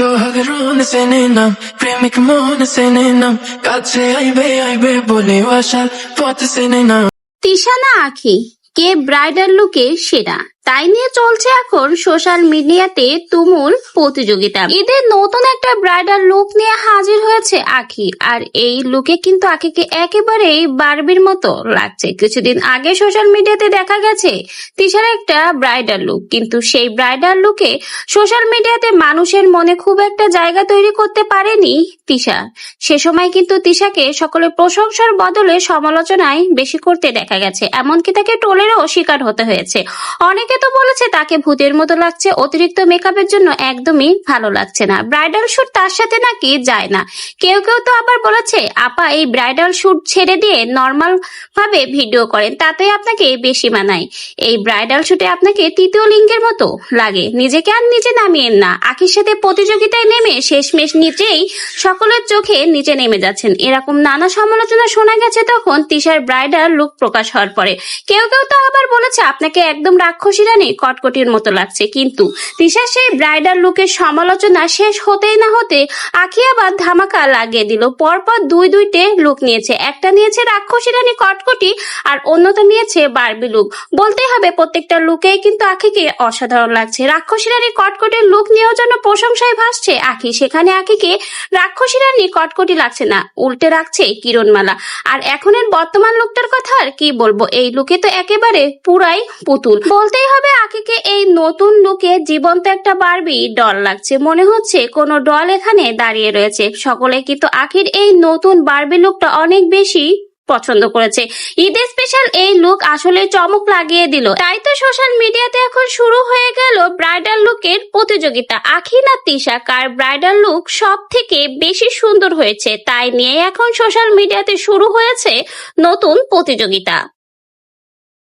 সোহাগের সেনে নাম প্রেমিক মন সেনে নাম কাছে আইবে বলে আশার পথ সেনে নাম। তিশা না আঁখি, কে ব্রাইডাল লুকে সেরা, তাই নিয়ে চলছে এখন সোশ্যাল মিডিয়াতে তুমুল প্রতিযোগিতা। ঈদের নতুন একটা ব্রাইডাল লুক নিয়ে হাজির হয়েছে আঁখি, আর এই লুকে কিন্তু আঁখিকে একেবারেই বারবির মতো লাগছে। কিছুদিন আগে সোশ্যাল মিডিয়াতে দেখা গেছে তিশার একটা ব্রাইডাল লুক, কিন্তু সেই ব্রাইডাল লুকে সোশ্যাল মিডিয়াতে মানুষের মনে খুব একটা জায়গা তৈরি করতে পারেনি তিশা। সে সময় কিন্তু তিশাকে সকলে প্রশংসার বদলে সমালোচনায় বেশি করতে দেখা গেছে, এমনকি তাকে ট্রোলেরও শিকার হতে হয়েছে। অনেকে তো বলেছে তাকে ভূতের মতো লাগছে, অতিরিক্ত মেকআপের জন্য একদমই ভালো লাগছে না, ব্রাইডাল শুট তার সাথে নাকি যায় না। কেউ কেউ তো আবার বলেছে আপা এই ব্রাইডাল শুট ছেড়ে দিয়ে নর্মাল ভাবে ভিডিও করেন, তাতে আপনাকে বেশি মানায়। এই ব্রাইডাল শুটে আপনাকে তৃতীয় লিঙ্গের মতো লাগে, নিজেকে আর নিজে নামিয়েন না। আখির সাথে প্রতিযোগিতায় নেমে শেষমেশ নিজেই সকলের চোখে নিচে নেমে যাচ্ছেন, এরকম নানা সমালোচনা শোনা গেছে তখন তিশার ব্রাইডাল লুক প্রকাশ হওয়ার পরে। কেউ কেউ তো আবার বলেছে আপনাকে একদম রাক্ষসী রানী কটকটির মতো লাগছে। কিন্তু তিশার সেই ব্রাইডাল লুকের সমালোচনা শেষ হতেই না হতে আঁখি আবার ধামাকা লাগিয়ে দিল। পরপর দুইটে লুক নিয়েছে, একটা নিয়েছে রাক্ষসী রানী কটকটি আর অন্যটা নিয়েছে বারবি লুক। বলতে হবে প্রত্যেকটা লুকেই কিন্তু আঁখিকে অসাধারণ লাগছে। রাক্ষসী রানী কটকটির লুক নিয়েও যেন প্রশংসায় ভাসছে আঁখি, সেখানে আঁখিকে রাক্ষসী রানী কটকটি লাগছে না, উল্টে রাখছে কিরণমালা। আর এখনের বর্তমান লুকটার কথা আর কি বলবো, এই লুকে তো একেবারে পুরাই পুতুল। বলতেই হবে আঁখিকে এই নতুন লুকে জীবন্ত একটা বারবি ডল লাগছে, মনে হচ্ছে কোনো ডল এখানে দাঁড়িয়ে রয়েছে। সকলে কিন্তু আঁখির এই নতুন বারবি লুকটা অনেক বেশি পছন্দ করেছে। ঈদের স্পেশাল এই লুক আসলে চমক লাগিয়ে দিল, তাই তো সোশ্যাল মিডিয়াতে এখন শুরু হয়ে গেল ব্রাইডাল লুকের প্রতিযোগিতা। আঁখি না তিশা কার ব্রাইডাল লুক সব থেকে বেশি সুন্দর হয়েছে, তাই নিয়ে এখন সোশ্যাল মিডিয়াতে শুরু হয়েছে নতুন প্রতিযোগিতা।